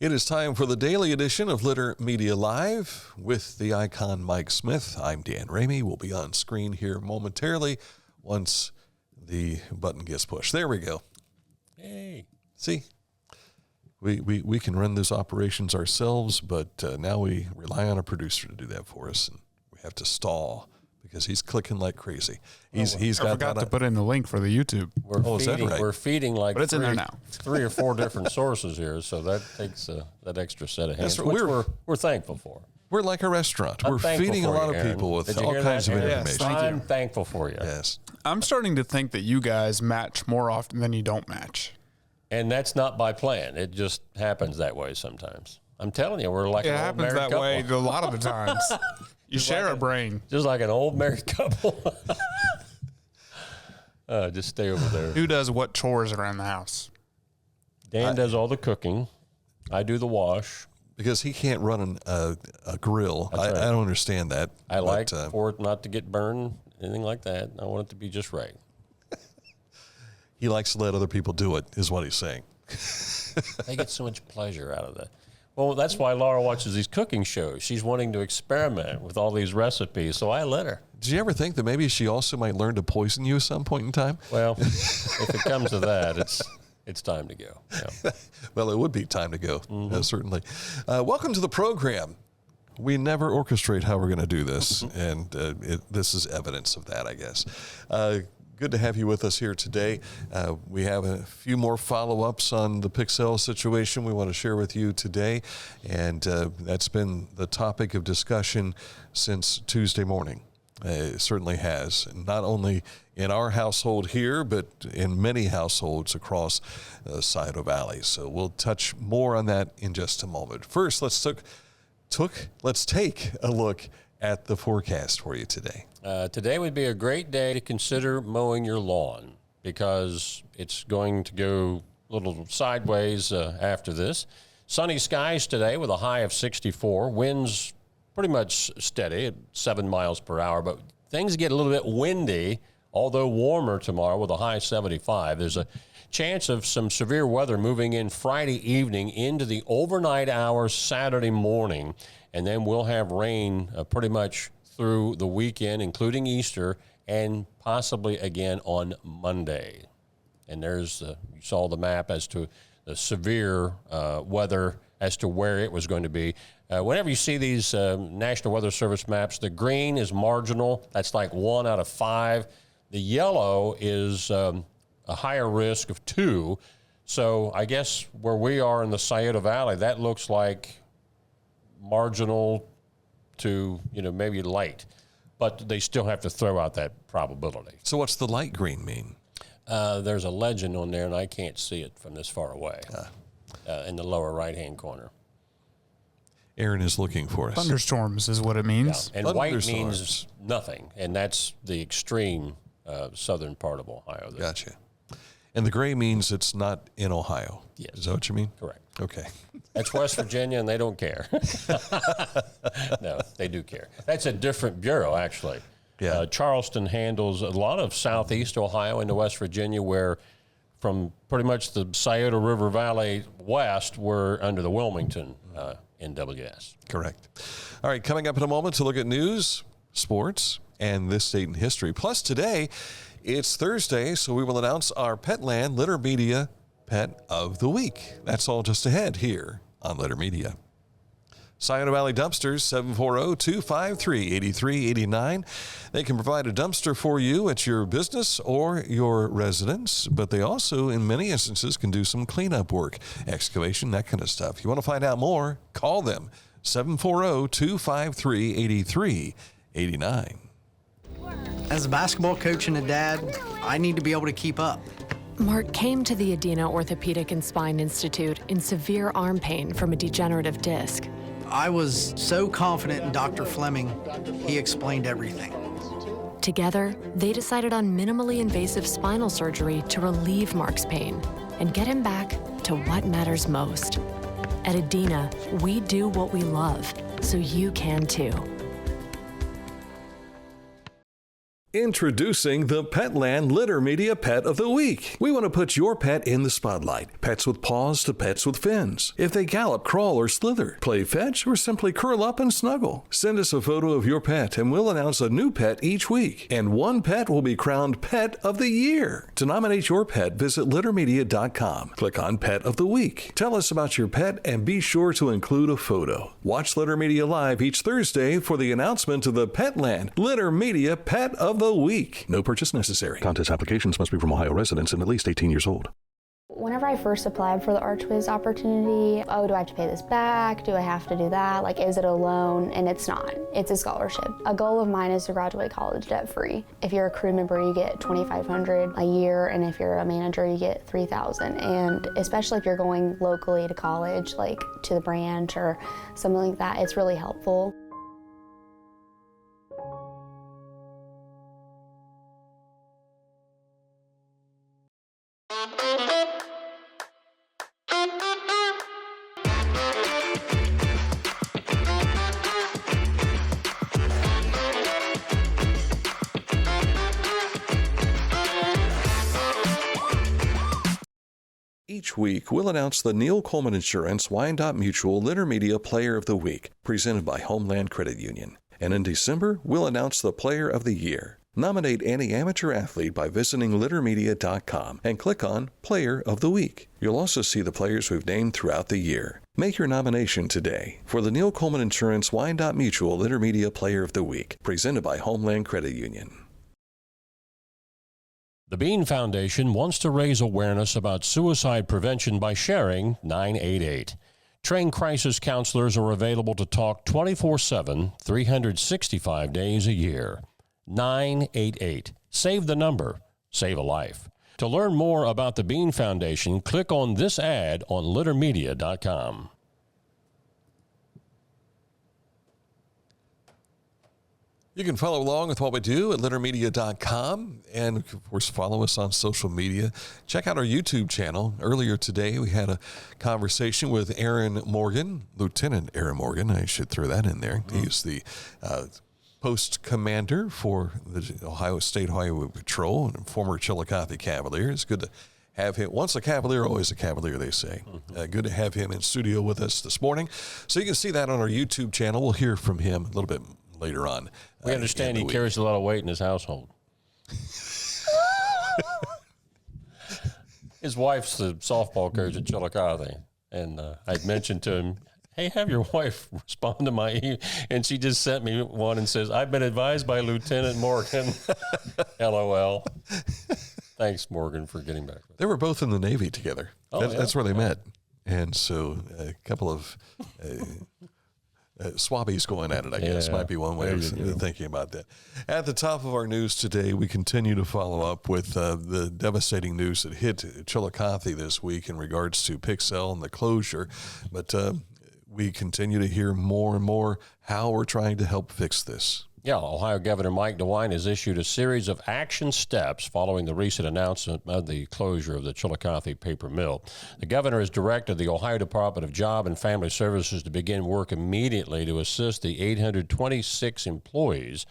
It is time for the daily edition of Litter Media Live with the icon Mike Smith. I'm Dan Ramey. We'll be on screen here momentarily once the button gets pushed. There we go. Hey. See, we can run those operations ourselves, but now we rely on a producer to do that for us, and we have to stall because he's clicking like crazy. I forgot to put in the link for the YouTube. We're feeding like but it's in there now. 3 or 4 different sources here, so that takes that extra set of hands, which we're thankful for. We're like a restaurant. We're feeding a lot of people with all kinds of information. Yes, I'm thankful for you. Yes. I'm starting to think that you guys match more often than you don't match. And that's not by plan. It just happens that way sometimes. I'm telling you, we're like an old married couple. It happens that way a lot of the times. You share a brain. Just like an old married couple. Just stay over there. Who does what chores around the house? Dan does all the cooking. I do the wash. Because he can't run a grill. I don't understand that. I like for it not to get burned, anything like that. I want it to be just right. He likes to let other people do it, is what he's saying. They get so much pleasure out of that. Well, that's why Laura watches these cooking shows. She's wanting to experiment with all these recipes, so I let her. Did you ever think that maybe she also might learn to poison you at some point in time? Well, if it comes to that, it's time to go. Yeah. Well, it would be time to go, certainly. Welcome to the program. We never orchestrate how we're going to do this, and this is evidence of that, I guess. Good to have you with us here today. We have a few more follow-ups on the Pixel situation we want to share with you today, and that's been the topic of discussion since Tuesday morning. It certainly has, not only in our household here, but in many households across Scioto Valley. So we'll touch more on that in just a moment. First, let's take a look at the forecast for you today. Today would be a great day to consider mowing your lawn because it's going to go a little sideways after this. Sunny skies today with a high of 64. Winds pretty much steady at 7 miles per hour, but things get a little bit windy, although warmer tomorrow with a high 75. There's a chance of some severe weather moving in Friday evening into the overnight hours Saturday morning, and then we'll have rain pretty much through the weekend, including Easter, and possibly again on Monday. And there's, you saw the map as to the severe weather as to where it was going to be. Whenever you see these National Weather Service maps, the green is marginal. That's like 1 out of 5. The yellow is a higher risk of 2. So I guess where we are in the Scioto Valley, that looks like marginal to, maybe light. But they still have to throw out that probability. So what's the light green mean? There's a legend on there, and I can't see it from this far away, in the lower right-hand corner. Aaron is looking for us. Thunderstorms is what it means. Yeah. And white means nothing, and that's the extreme southern part of Ohio. There. Gotcha. And the gray means it's not in Ohio. Yes. Is that what you mean? Correct. Okay. That's West Virginia, and they don't care. No, they do care. That's a different bureau, actually. Yeah. Charleston handles a lot of southeast Ohio into West Virginia, where from pretty much the Scioto River Valley west, we're under the Wilmington NWS. Correct. All right, coming up in a moment to look at news, sports, and this date in history. Plus today, it's Thursday, so we will announce our Petland Litter Media Pet of the Week. That's all just ahead here on Litter Media. Scioto Valley Dumpsters, 740-253-8389. They can provide a dumpster for you at your business or your residence, but they also, in many instances, can do some cleanup work, excavation, that kind of stuff. If you want to find out more, call them, 740-253-8389. As a basketball coach and a dad, I need to be able to keep up. Mark came to the Adena Orthopedic and Spine Institute in severe arm pain from a degenerative disc. I was so confident in Dr. Fleming, he explained everything. Together, they decided on minimally invasive spinal surgery to relieve Mark's pain and get him back to what matters most. At Adena, we do what we love, so you can too. Introducing the Petland Litter Media Pet of the Week. We want to put your pet in the spotlight. Pets with paws to pets with fins. If they gallop, crawl, or slither, play fetch, or simply curl up and snuggle. Send us a photo of your pet and we'll announce a new pet each week. And one pet will be crowned Pet of the Year. To nominate your pet, visit littermedia.com. Click on Pet of the Week. Tell us about your pet and be sure to include a photo. Watch Litter Media Live each Thursday for the announcement of the Petland Litter Media Pet of the Week. No purchase necessary. Contest applications must be from Ohio residents and at least 18 years old. Whenever I first applied for the Archways opportunity, oh, do I have to pay this back? Do I have to do that? Like, is it a loan? And it's not. It's a scholarship. A goal of mine is to graduate college debt-free. If you're a crew member, you get $2,500 a year, and if you're a manager, you get $3,000. And especially if you're going locally to college, like to the branch or something like that, it's really helpful. Each week, we'll announce the Neil Coleman Insurance Wyandotte Mutual Litter Media Player of the Week, presented by Homeland Credit Union. And in December, we'll announce the Player of the Year. Nominate any amateur athlete by visiting littermedia.com and click on Player of the Week. You'll also see the players we've named throughout the year. Make your nomination today for the Neil Coleman Insurance Wyandotte Mutual Litter Media Player of the Week, presented by Homeland Credit Union. The Bean Foundation wants to raise awareness about suicide prevention by sharing 988. Trained crisis counselors are available to talk 24/7, 365 days a year. 988. Save the number. Save a life. To learn more about the Bean Foundation, click on this ad on littermedia.com. You can follow along with what we do at littermedia.com, and of course follow us on social media. Check out our YouTube channel. Earlier today we had a conversation with Aaron Morgan, Lieutenant Aaron Morgan. I should throw that in there. He's the post commander for the Ohio State Highway Patrol and former Chillicothe Cavalier. It's good to have him. Once a Cavalier, always a Cavalier, they say. Good to have him in studio with us this morning. So you can see that on our YouTube channel. We'll hear from him a little bit later on. We understand he carries a lot of weight in his household. His wife's the softball coach at Chillicothe, and I'd mentioned to him, hey, have your wife respond to my email. And she just sent me one and says, I've been advised by Lieutenant Morgan. LOL. Thanks, Morgan, for getting back with us. They were both in the Navy together. That's where they met. And so a couple of swabbies going at it, I guess, might be one way of thinking about that. At the top of our news today, we continue to follow up with the devastating news that hit Chillicothe this week in regards to Pixel and the closure. But we continue to hear more and more how we're trying to help fix this. Yeah, Ohio Governor Mike DeWine has issued a series of action steps following the recent announcement of the closure of the Chillicothe paper mill. The governor has directed the Ohio Department of Job and Family Services to begin work immediately to assist the 826 employees.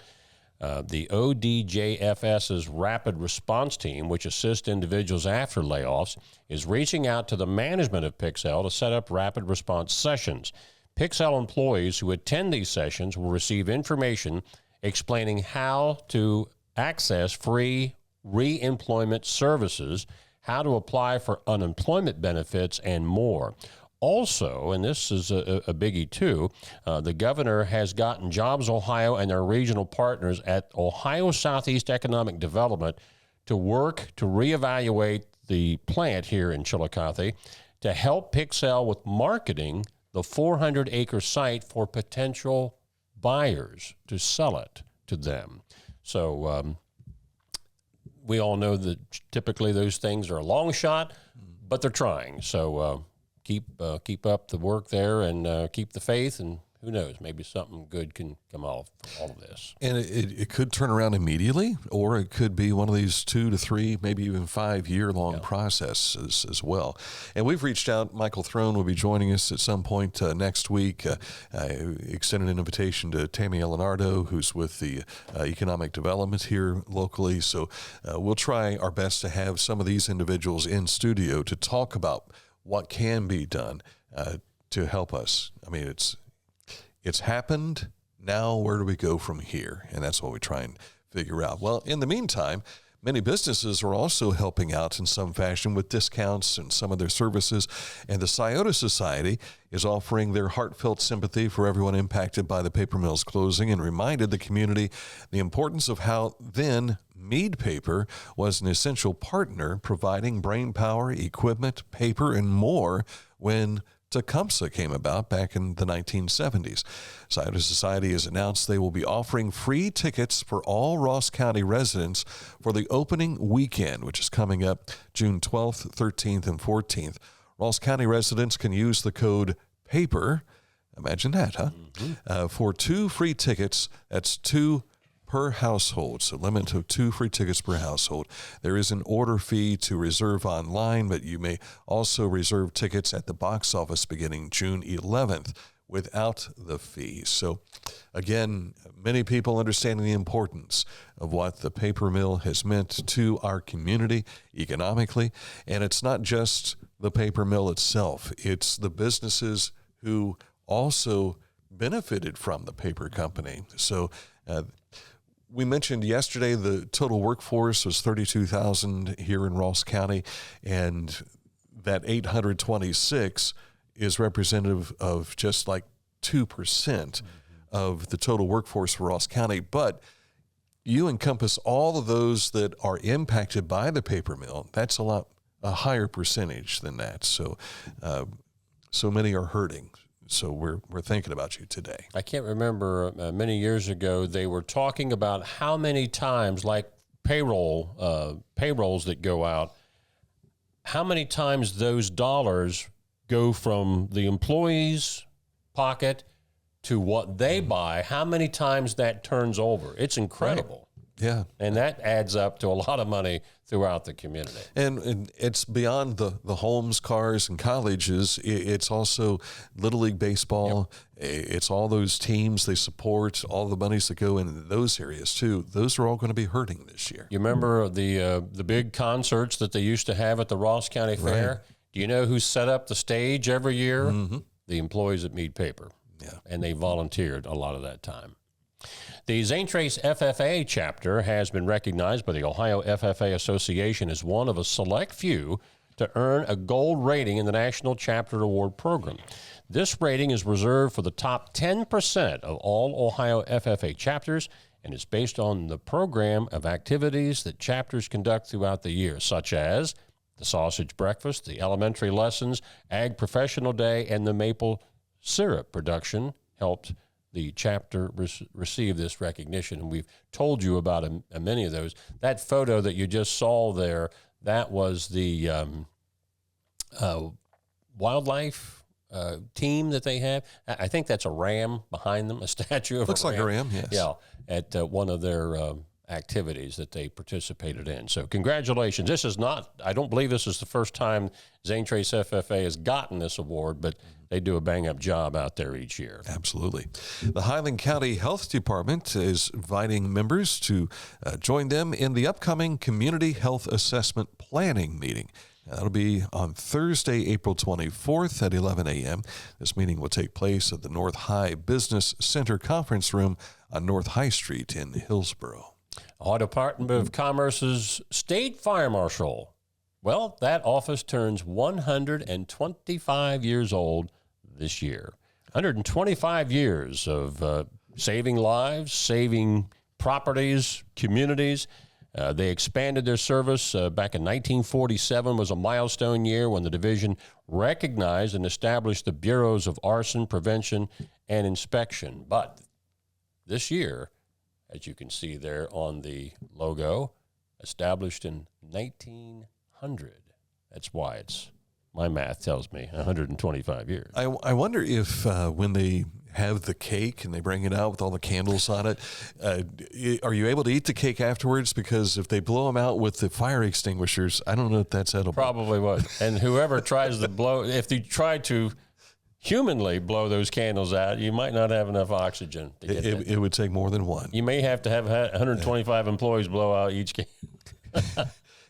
The ODJFS's Rapid Response Team, which assists individuals after layoffs, is reaching out to the management of Pixel to set up rapid response sessions. Pixel employees who attend these sessions will receive information explaining how to access free re-employment services, how to apply for unemployment benefits, and more. Also, and this is a biggie too, the governor has gotten Jobs Ohio and their regional partners at Ohio Southeast Economic Development to work to reevaluate the plant here in Chillicothe to help Pixel with marketing the 400-acre site for potential buyers to sell it to them. So we all know that typically those things are a long shot, but they're trying. So keep up the work there and keep the faith and who knows? Maybe something good can come off from all of this. And it could turn around immediately, or it could be one of these 2 to 3, maybe even 5-year-long processes as well. And we've reached out. Michael Throne will be joining us at some point next week. I extended an invitation to Tammy Elinardo, who's with the Economic Development here locally. So we'll try our best to have some of these individuals in studio to talk about what can be done to help us. I mean, it's happened. Now, where do we go from here? And that's what we try and figure out. Well, in the meantime, many businesses are also helping out in some fashion with discounts and some of their services. And the Scioto Society is offering their heartfelt sympathy for everyone impacted by the paper mill's closing and reminded the community the importance of how then Mead Paper was an essential partner providing brain power, equipment, paper, and more when Tecumseh came about back in the 1970s. Scioto Society has announced they will be offering free tickets for all Ross County residents for the opening weekend, which is coming up June 12th, 13th, and 14th. Ross County residents can use the code PAPER, imagine that, huh? For 2 free tickets. That's 2 per household, so limit to 2 free tickets per household. There is an order fee to reserve online, but you may also reserve tickets at the box office beginning June 11th without the fee. So again, many people understanding the importance of what the paper mill has meant to our community economically. And it's not just the paper mill itself, it's the businesses who also benefited from the paper company. So we mentioned yesterday the total workforce was 32,000 here in Ross County, and that 826 is representative of just like 2% of the total workforce for Ross County. But you encompass all of those that are impacted by the paper mill. That's a higher percentage than that. So, so many are hurting. So we're thinking about you today. I can't remember many years ago, they were talking about how many times, like payrolls that go out, how many times those dollars go from the employee's pocket to what they buy, how many times that turns over. It's incredible. Yeah. And that adds up to a lot of money throughout the community. And it's beyond the homes, cars, and colleges. It's also Little League Baseball. Yep. It's all those teams they support, all the monies that go into those areas, too. Those are all going to be hurting this year. You remember the big concerts that they used to have at the Ross County Fair? Right. Do you know who set up the stage every year? Mm-hmm. The employees at Mead Paper. Yeah. And they volunteered a lot of that time. The Zane Trace FFA chapter has been recognized by the Ohio FFA Association as one of a select few to earn a gold rating in the National Chapter Award Program. This rating is reserved for the top 10% of all Ohio FFA chapters and is based on the program of activities that chapters conduct throughout the year, such as the sausage breakfast, the elementary lessons, Ag Professional Day, and the maple syrup production helped the chapter receive this recognition. And we've told you about many of those. That photo that you just saw there, that was the wildlife team that they have. I think that's a ram behind them, a statue of Looks a ram. like a ram, yes. Yeah, at one of their activities that they participated in. So congratulations. This is not, I don't believe this is the first time Zane Trace FFA has gotten this award, but they do a bang-up job out there each year. Absolutely. The Highland County Health Department is inviting members to join them in the upcoming Community Health Assessment Planning meeting. That'll be on Thursday, April 24th at 11 a.m. This meeting will take place at the North High Business Center Conference Room on North High Street in Hillsborough. Ohio Department of Commerce's State Fire Marshal. Well, that office turns 125 years old this year. 125 years of saving lives, saving properties, communities. They expanded their service back in 1947 was a milestone year when the division recognized and established the Bureaus of Arson Prevention and Inspection. But this year, as you can see there on the logo, established in 1900. That's why it's, my math tells me, 125 years. I wonder if when they have the cake and they bring it out with all the candles on it. Are you able to eat the cake afterwards? Because if they blow them out with the fire extinguishers, I don't know if that's edible. Probably would. And whoever tries to blow, if you try to humanly blow those candles out, you might not have enough oxygen to get it would take more than one. You may have to have 125 employees blow out each candle.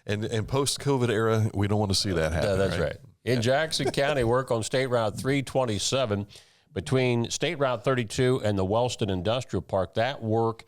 And post-COVID era, we don't want to see that happen. That's right. In Jackson County, work on State Route 327 between State Route 32 and the Wellston Industrial Park. That work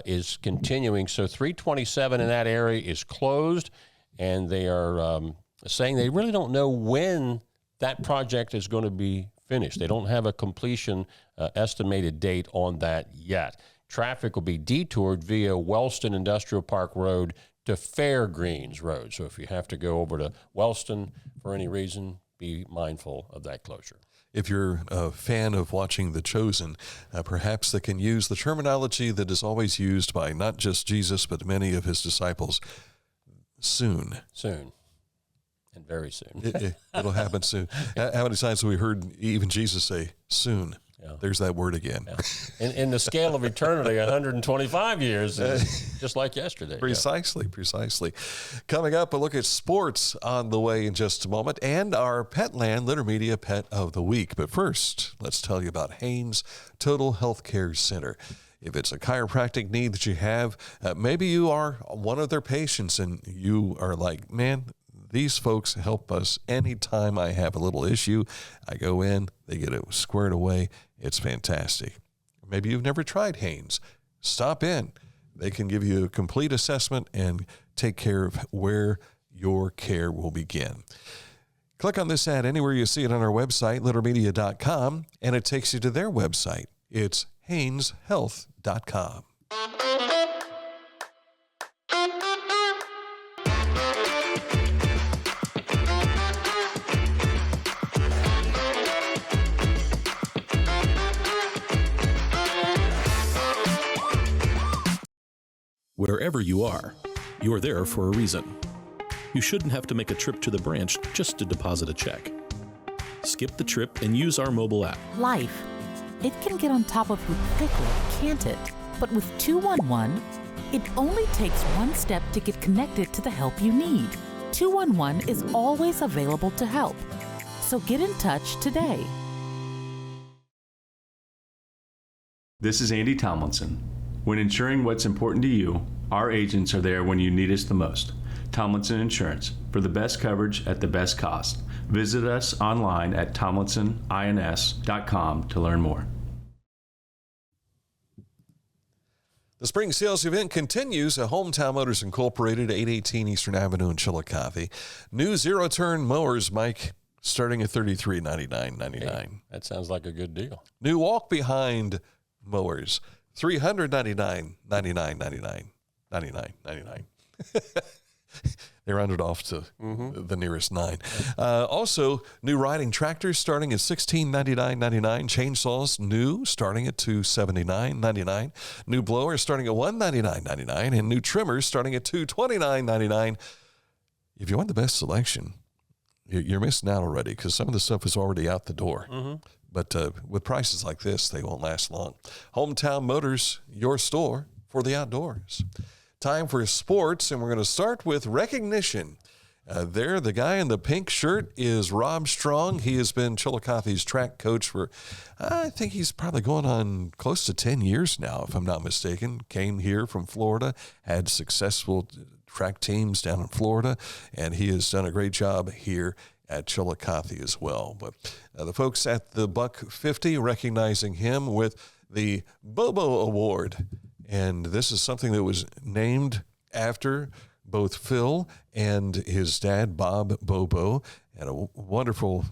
is continuing. So 327 in that area is closed, and they are saying they really don't know when that project is going to be finished. They don't have a completion estimated date on that yet. Traffic will be detoured via Wellston Industrial Park Road to Fairgreens Road. So if you have to go over to Wellston for any reason, be mindful of that closure. If you're a fan of watching The Chosen, perhaps they can use the terminology that is always used by not just Jesus, but many of his disciples. Soon. Soon. And very soon. It'll happen soon. How many times have we heard even Jesus say, soon? Yeah. There's that word again. Yeah. In the scale of eternity, 125 years is just like yesterday. Precisely. Coming up, a look at sports on the way in just a moment, and our Petland Litter Media Pet of the Week. But first, let's tell you about Haynes Total Health Care Center. If it's a chiropractic need that you have, maybe you are one of their patients and you are like, man, these folks help us anytime I have a little issue. I go in, they get it squared away. It's fantastic. Maybe you've never tried Haynes. Stop in. They can give you a complete assessment and take care of where your care will begin. Click on this ad anywhere you see it on our website, littermedia.com, and it takes you to their website. It's hayneshealth.com. Wherever you are, you're there for a reason. You shouldn't have to make a trip to the branch just to deposit a check. Skip the trip and use our mobile app. Life, it can get on top of you quickly, can't it? But with 211, it only takes one step to get connected to the help you need. 211 is always available to help. So get in touch today. This is Andy Tomlinson. When ensuring what's important to you, our agents are there when you need us the most. Tomlinson Insurance, for the best coverage at the best cost. Visit us online at tomlinsonins.com to learn more. The spring sales event continues at Hometown Motors Incorporated, 818 Eastern Avenue in Chillicothe. New zero-turn mowers, Mike, starting at $33.99.99. Hey, that sounds like a good deal. New walk-behind mowers, $399.99. They rounded off to the nearest 9. Also, new riding tractors starting at $1699.99. Chainsaws new starting at $279.99. New blowers starting at $199.99, and new trimmers starting at $229.99. If you want the best selection, you're missing out already because some of the stuff is already out the door. But with prices like this, they won't last long. Hometown Motors, your store for the outdoors. Time for sports, and we're going to start with recognition. There, the guy in the pink shirt is Rob Strong. He has been Chillicothe's track coach for, I think he's probably going on close to 10 years now, if I'm not mistaken. Came here from Florida, had successful track teams down in Florida, and he has done a great job here at Chillicothe as well. But the folks at the Buck 50 recognizing him with the Bobo Award. And this is something that was named after both Phil and his dad, Bob Bobo, and a wonderful,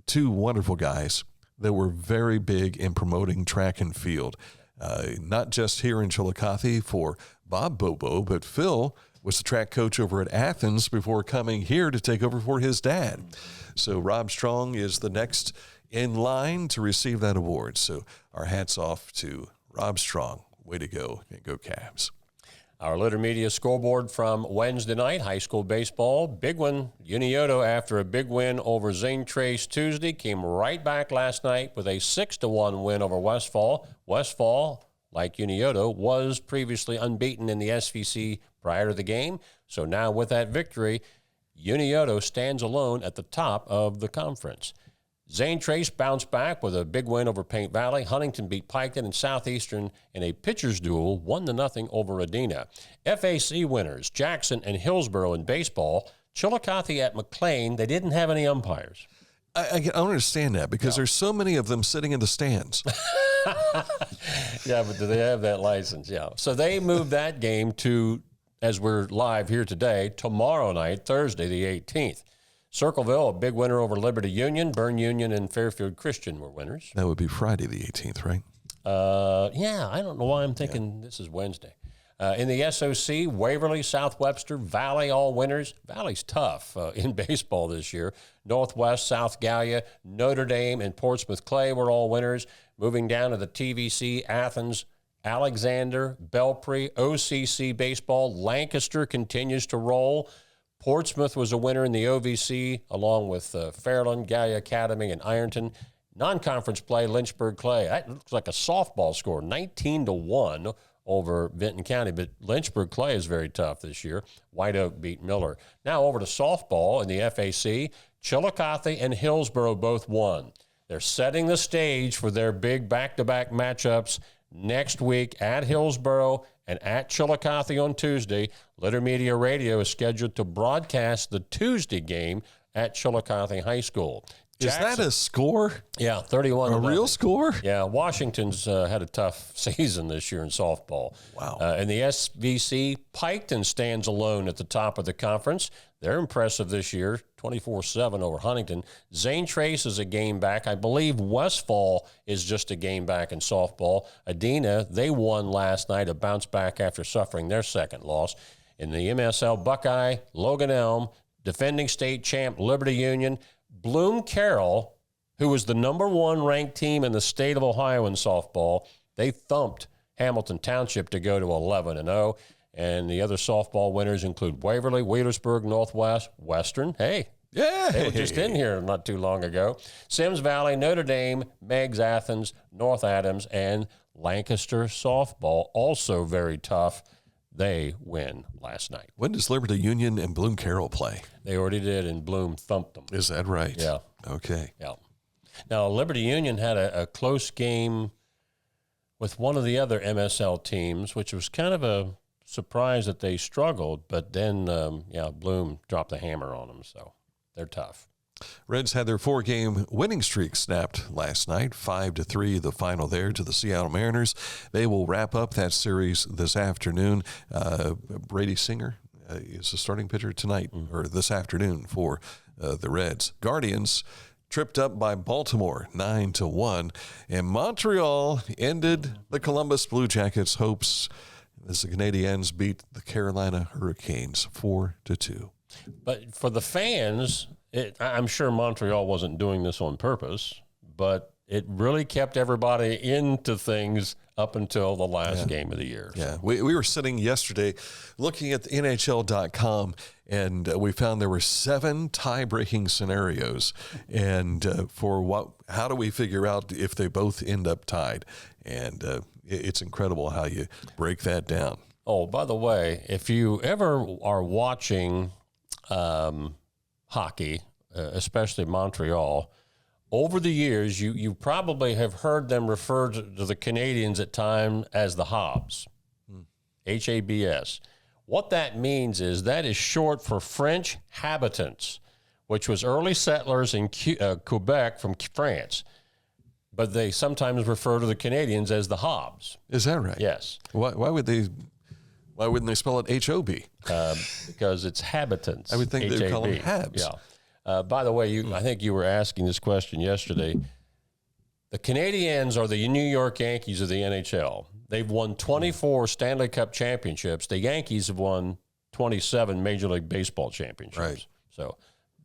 two wonderful guys that were very big in promoting track and field. Not just here in Chillicothe for Bob Bobo, but Phil was the track coach over at Athens before coming here to take over for his dad. So Rob Strong is the next in line to receive that award. So our hats off to Rob Strong. Way to go, and go Cavs. Our Litter Media scoreboard from Wednesday night, high school baseball. Big one, Scioto, after a big win over Zane Trace Tuesday, came right back last night with a 6-1 win over Westfall. Westfall, like Scioto, was previously unbeaten in the SVC prior to the game. So now with that victory, Scioto stands alone at the top of the conference. Zane Trace bounced back with a big win over Paint Valley. Huntington beat Piketon and Southeastern in a pitcher's duel, 1-0 over Adena. FAC winners, Jackson and Hillsborough in baseball. Chillicothe at McLean, they didn't have any umpires. I don't understand that because there's so many of them sitting in the stands. Yeah, but do they have that license? Yeah. So they moved that game to, as we're live here today, tomorrow night, Thursday the 18th. Circleville, a big winner over Liberty Union. Byrne Union and Fairfield Christian were winners. That would be Friday the 18th, right? Yeah, I don't know why I'm thinking this is Wednesday. In the SOC, Waverly, South Webster, Valley, all winners. Valley's tough in baseball this year. Northwest, South Gallia, Notre Dame, and Portsmouth Clay were all winners. Moving down to the TVC, Athens, Alexander, Belpre, OCC baseball. Lancaster continues to roll. Portsmouth was a winner in the OVC, along with Fairland, Gallia Academy, and Ironton. Non-conference play, Lynchburg Clay. That looks like a softball score, 19-1 over Vinton County. But Lynchburg Clay is very tough this year. White Oak beat Miller. Now over to softball in the FAC. Chillicothe and Hillsborough both won. They're setting the stage for their big back-to-back matchups next week at Hillsborough and at Chillicothe on Tuesday. Litter Media Radio is scheduled to broadcast the Tuesday game at Chillicothe High School. Jackson, is that a score? Yeah, 31. A real score? Yeah, Washington's had a tough season this year in softball. Wow. In the SVC, Piketon stands alone at the top of the conference. They're impressive this year, 24-7 over Huntington. Zane Trace is a game back. I believe Westfall is just a game back in softball. Adena, they won last night, a bounce back after suffering their second loss. In the MSL, Buckeye, Logan Elm, defending state champ Liberty Union, Bloom Carroll, who was the #1 ranked team in the state of Ohio in softball, they thumped Hamilton Township to go to 11-0. And the other softball winners include Waverly, Wheelersburg, Northwest, Western. Hey, yeah, they were just in here not too long ago. Sims Valley, Notre Dame, Meigs Athens, North Adams, and Lancaster softball, also very tough. They win last night. When does Liberty Union and Bloom Carroll play? They already did, and Bloom thumped them. Is that right? Yeah. Okay. Yeah. Now, Liberty Union had a close game with one of the other MSL teams, which was kind of a surprise that they struggled, but then, Bloom dropped the hammer on them, so they're tough. Reds had their 4-game winning streak snapped last night, 5-3 the final there to the Seattle Mariners. They will wrap up that series this afternoon. Brady Singer is the starting pitcher tonight, or this afternoon for the Reds. Guardians tripped up by Baltimore 9-1, and Montreal ended the Columbus Blue Jackets' hopes as the Canadiens beat the Carolina Hurricanes 4-2. But for the fans, I'm sure Montreal wasn't doing this on purpose, but it really kept everybody into things up until the last game of the year. Yeah, we were sitting yesterday looking at the NHL.com, and we found there were 7 tie-breaking scenarios. And how do we figure out if they both end up tied? And it's incredible how you break that down. Oh, by the way, if you ever are watching hockey, especially Montreal, over the years, you probably have heard them refer to the Canadians at times as the Habs, Habs. What that means is that is short for French habitants, which was early settlers in Quebec from France. But they sometimes refer to the Canadians as the Habs. Is that right? Yes. Why wouldn't they spell it H-O-B? Because it's habitants. I would think H-A-B. they'd call them Habs. Yeah. By the way, I think you were asking this question yesterday. The Canadiens are the New York Yankees of the NHL. They've won 24 Stanley Cup championships. The Yankees have won 27 Major League Baseball championships. Right. So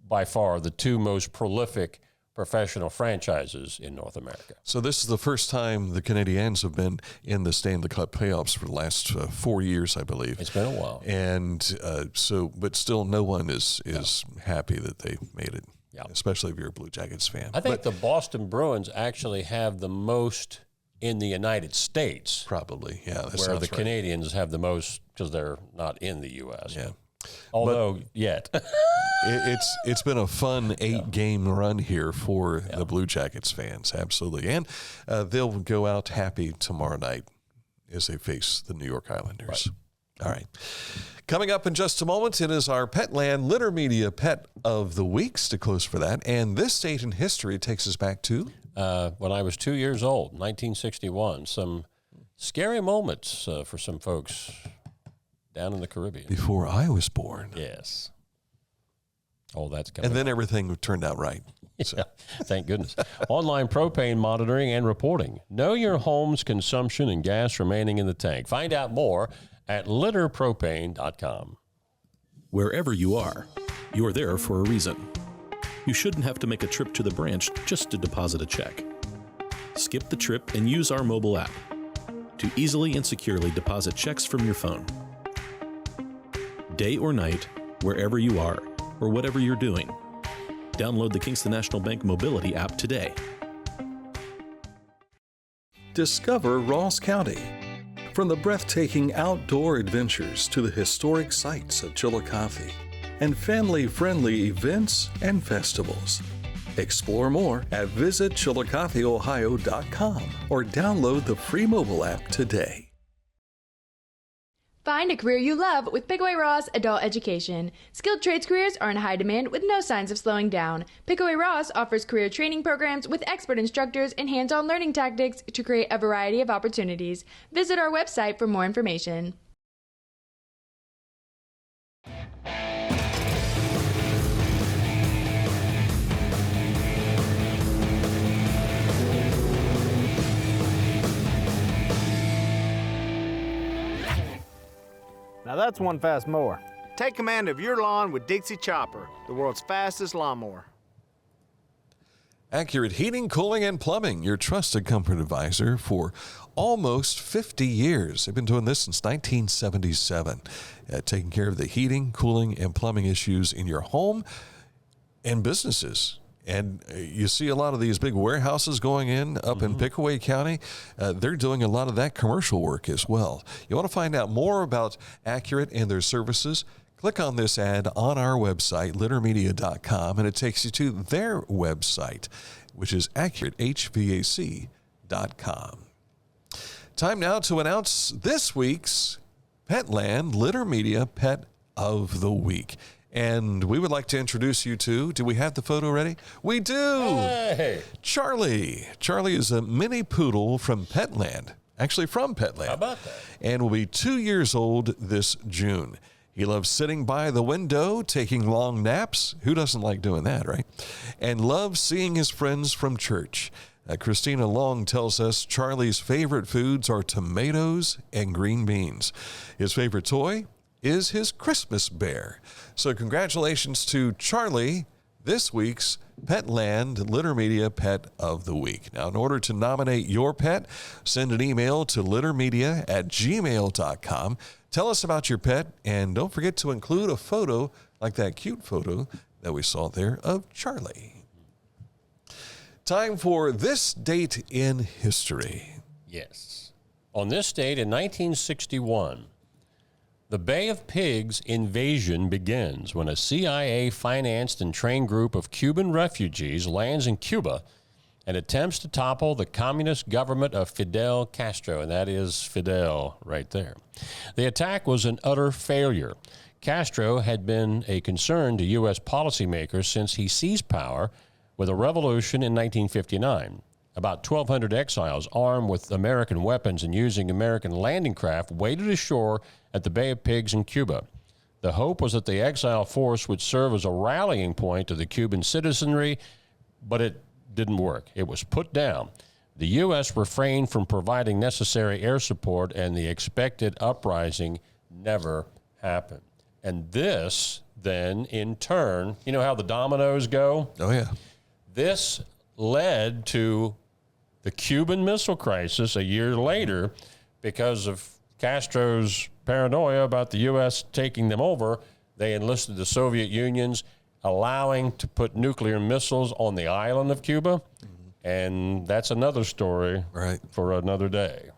by far the two most prolific professional franchises in North America. So this is the first time the Canadiens have been in the Stanley Cup playoffs for the last 4 years, I believe. It's been a while. And but still no one is happy that they made it, especially if you're a Blue Jackets fan. I think the Boston Bruins actually have the most in the United States. Probably, yeah. Where the Canadians have the most because they're not in the U.S. Yeah. Although, yet. It's been a fun 8-game run here for the Blue Jackets fans, absolutely. And they'll go out happy tomorrow night as they face the New York Islanders. Right. All right. Coming up in just a moment, it is our Petland Litter Media Pet of the Weeks to close for that. And this date in history takes us back to? When I was 2 years old, 1961. Some scary moments for some folks down in the Caribbean. Before I was born. Yes. Oh, that's coming. And then everything turned out right. So. Yeah, thank goodness. Online propane monitoring and reporting. Know your home's consumption and gas remaining in the tank. Find out more at litterpropane.com. Wherever you are, you're there for a reason. You shouldn't have to make a trip to the branch just to deposit a check. Skip the trip and use our mobile app to easily and securely deposit checks from your phone. Day or night, wherever you are, or whatever you're doing. Download the Kingston National Bank Mobility app today. Discover Ross County. From the breathtaking outdoor adventures to the historic sights of Chillicothe and family-friendly events and festivals. Explore more at visitchillicotheohio.com or download the free mobile app today. Find a career you love with Pickaway Ross Adult Education. Skilled trades careers are in high demand with no signs of slowing down. Pickaway Ross offers career training programs with expert instructors and hands-on learning tactics to create a variety of opportunities. Visit our website for more information. Now that's one fast mower. Take command of your lawn with Dixie Chopper, the world's fastest lawnmower. Accurate Heating, Cooling, and Plumbing, your trusted comfort advisor for almost 50 years. They've been doing this since 1977, taking care of the heating, cooling, and plumbing issues in your home and businesses. And you see a lot of these big warehouses going in up in Pickaway County. They're doing a lot of that commercial work as well. You want to find out more about Accurate and their services? Click on this ad on our website, littermedia.com, and it takes you to their website, which is accuratehvac.com. Time now to announce this week's Petland Litter Media Pet of the Week. And we would like to introduce you to, do we have the photo ready? We do! Hey. Charlie. Charlie is a mini poodle from Petland, actually from Petland. How about that? And will be 2 years old this June. He loves sitting by the window, taking long naps. Who doesn't like doing that, right? And loves seeing his friends from church. Christina Long tells us Charlie's favorite foods are tomatoes and green beans. His favorite toy is his Christmas bear. So congratulations to Charlie, this week's Petland Litter Media Pet of the Week. Now, in order to nominate your pet, send an email to littermedia@gmail.com. Tell us about your pet, and don't forget to include a photo like that cute photo that we saw there of Charlie. Time for this date in history. Yes. On this date in 1961, the Bay of Pigs invasion begins when a CIA-financed and trained group of Cuban refugees lands in Cuba and attempts to topple the communist government of Fidel Castro, and that is Fidel right there. The attack was an utter failure. Castro had been a concern to U.S. policymakers since he seized power with a revolution in 1959. About 1,200 exiles armed with American weapons and using American landing craft waded ashore at the Bay of Pigs in Cuba. The hope was that the exile force would serve as a rallying point to the Cuban citizenry, but it didn't work. It was put down. The U.S. refrained from providing necessary air support, and the expected uprising never happened. And this then, in turn, you know how the dominoes go? Oh, yeah. This led to the Cuban Missile Crisis a year later because of Castro's paranoia about the U.S. taking them over. They enlisted the Soviet Union's allowing to put nuclear missiles on the island of Cuba. And that's another story for another day.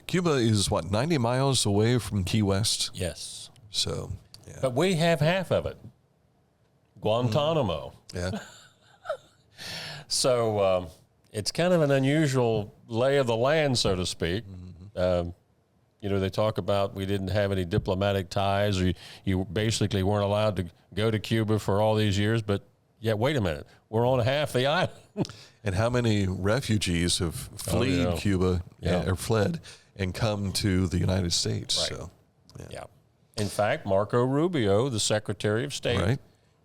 Cuba is, 90 miles away from Key West? Yes. So, yeah. But we have half of it. Guantanamo. Yeah. So it's kind of an unusual lay of the land, so to speak. They talk about we didn't have any diplomatic ties, or you basically weren't allowed to go to Cuba for all these years. But wait a minute, we're on half the island. And how many refugees have fled Cuba or fled and come to the United States? Right. So, yeah. In fact, Marco Rubio, the Secretary of State,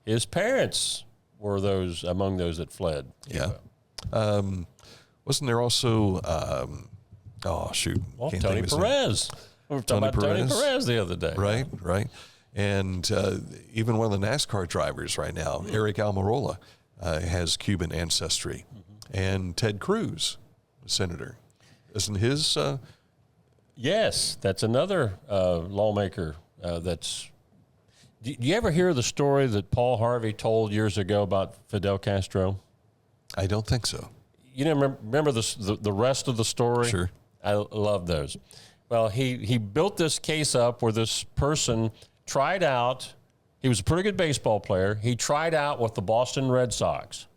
his parents were among those that fled Cuba. Yeah. Wasn't there also? Tony Perez. We were talking about Tony Perez the other day. Right. And even one of the NASCAR drivers right now, Eric Almirola, has Cuban ancestry. And Ted Cruz, senator, isn't his? Yes, that's another lawmaker that's. Do you ever hear the story that Paul Harvey told years ago about Fidel Castro? I don't think so. You remember the rest of the story? Sure. I love those. Well, he built this case up where this person tried out. He was a pretty good baseball player. He tried out with the Boston Red Sox,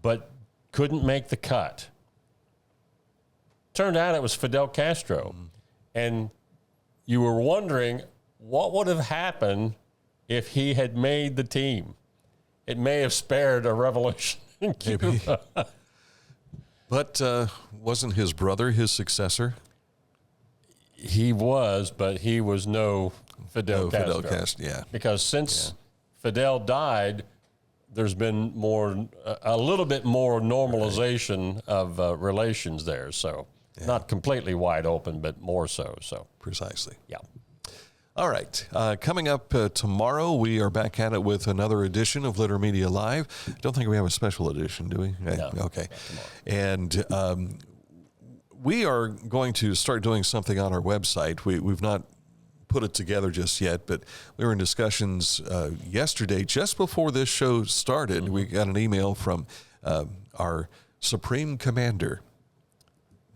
but couldn't make the cut. Turned out it was Fidel Castro. And you were wondering what would have happened if he had made the team. It may have spared a revolution in Cuba. But wasn't his brother his successor? He was, but he was no Fidel Castro. Yeah. Because since Fidel died, there's been a little bit more normalization of relations there. So not completely wide open, but more so. So precisely. Yeah. All right. Coming up tomorrow, we are back at it with another edition of Litter Media Live. Don't think we have a special edition, do we? No. Okay. And we are going to start doing something on our website. We've not put it together just yet, but we were in discussions yesterday, just before this show started. We got an email from our Supreme Commander.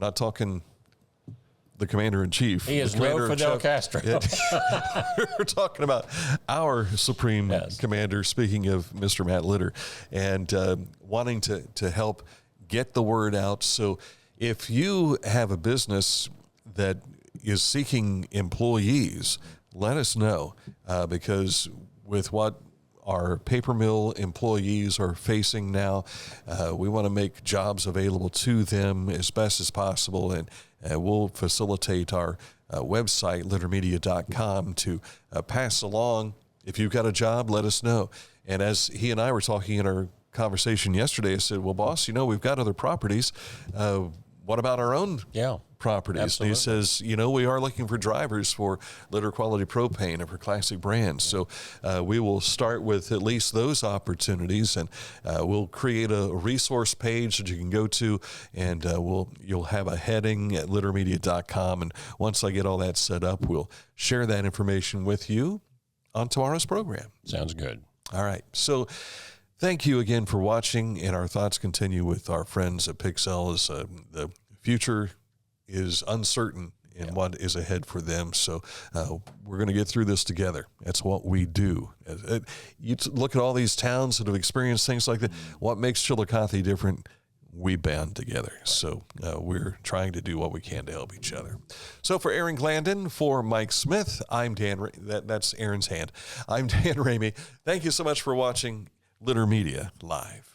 Not talking the Commander-in-Chief. He is no Fidel Castro. We're talking about our Supreme Commander, speaking of Mr. Matt Litter, and wanting to help get the word out. So if you have a business that is seeking employees, let us know, because with what our paper mill employees are facing now, we want to make jobs available to them as best as possible, and we'll facilitate our website, littermedia.com, to pass along. If you've got a job, let us know. And as he and I were talking in our conversation yesterday, I said, well, boss, we've got other properties. What about our own properties? Absolutely. And he says, we are looking for drivers for Litter Quality Propane and for Classic Brands. So we will start with at least those opportunities, and we'll create a resource page that you can go to, and you'll have a heading at littermedia.com. And once I get all that set up, we'll share that information with you on tomorrow's program. Sounds good. All right. So thank you again for watching, and our thoughts continue with our friends at Pixel as the future is uncertain in what is ahead for them. So we're going to get through this together. That's what we do. You look at all these towns that have experienced things like that. What makes Chillicothe different? We band together. So we're trying to do what we can to help each other. So for Aaron Glandon, for Mike Smith, I'm Dan. That's Aaron's hand. I'm Dan Ramey. Thank you so much for watching Litter Media Live.